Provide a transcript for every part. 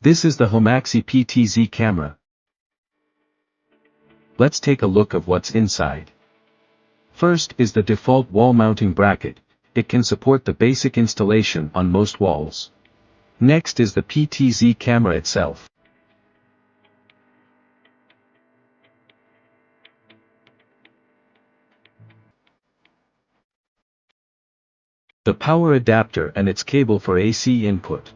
This is the Homaxi PTZ camera. Let's take a look of what's inside. First is the default wall mounting bracket. It can support the basic installation on most walls. Next is the PTZ camera itself. The power adapter and its cable for AC input.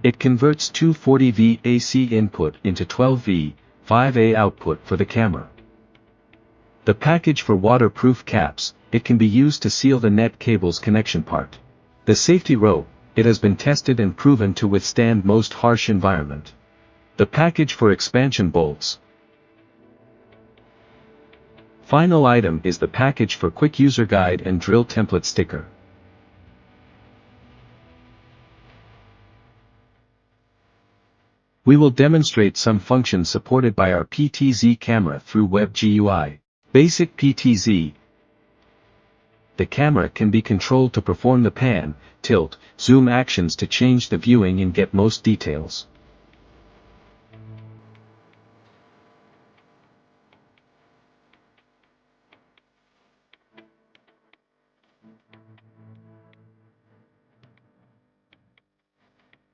It converts 240V AC input into 12V, 5A output for the camera. The package for waterproof caps. It can be used to seal the net cable's connection part. The safety rope. It has been tested and proven to withstand most harsh environment. The package for expansion bolts. Final item is the package for quick user guide and drill template sticker. We will demonstrate some functions supported by our PTZ camera through Web GUI. Basic PTZ. The camera can be controlled to perform the pan, tilt, zoom actions to change the viewing and get most details.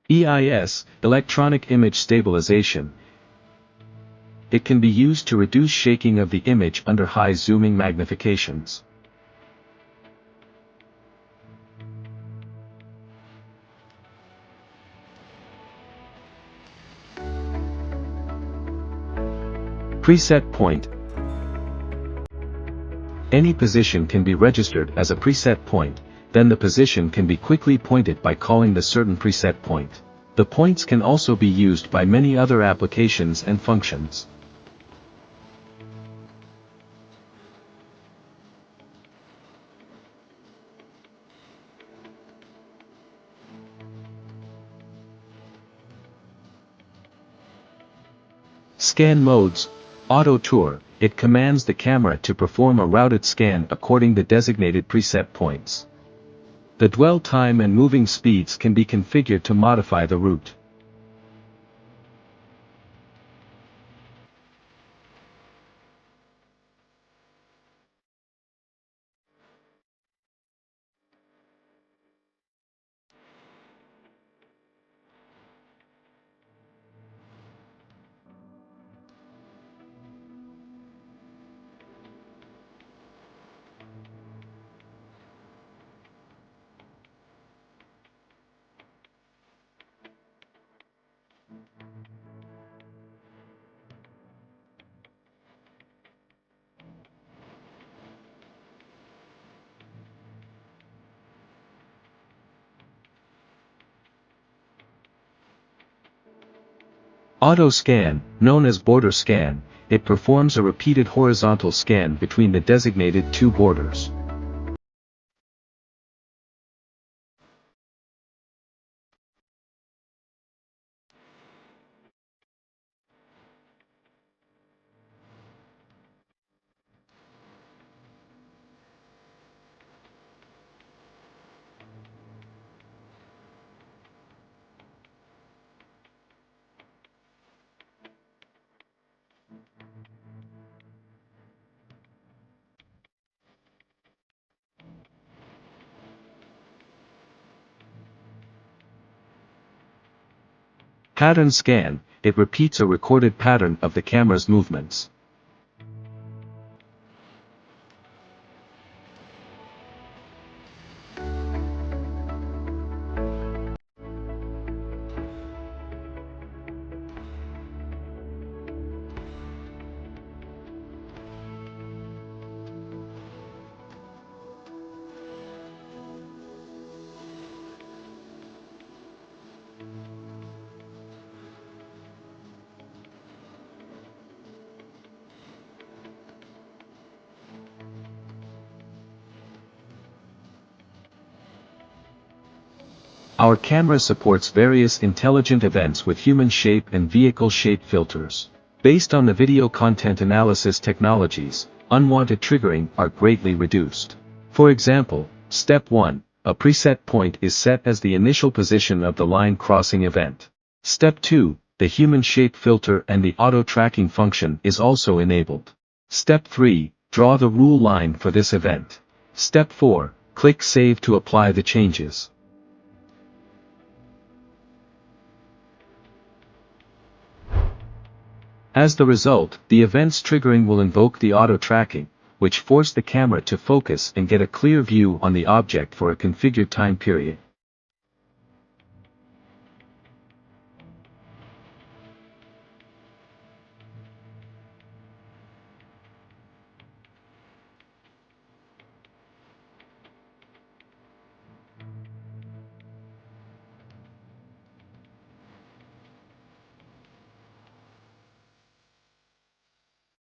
EIS, Electronic Image Stabilization. It can be used to reduce shaking of the image under high zooming magnifications. Preset point. Any position can be registered as a preset point, then the position can be quickly pointed by calling the certain preset point. The points can also be used by many other applications and functions. Scan modes. Auto Tour. It commands the camera to perform a routed scan according to designated preset points. The dwell time and moving speeds can be configured to modify the route. Auto scan, known as border scan, it performs a repeated horizontal scan between the designated two borders. Pattern scan, it repeats a recorded pattern of the camera's movements. Our camera supports various intelligent events with human shape and vehicle shape filters. Based on the video content analysis technologies, unwanted triggering are greatly reduced. For example, Step 1, a preset point is set as the initial position of the line crossing event. Step 2, the human shape filter and the auto tracking function is also enabled. Step 3, draw the rule line for this event. Step 4, click Save to apply the changes. As the result, the events triggering will invoke the auto tracking, which force the camera to focus and get a clear view on the object for a configured time period.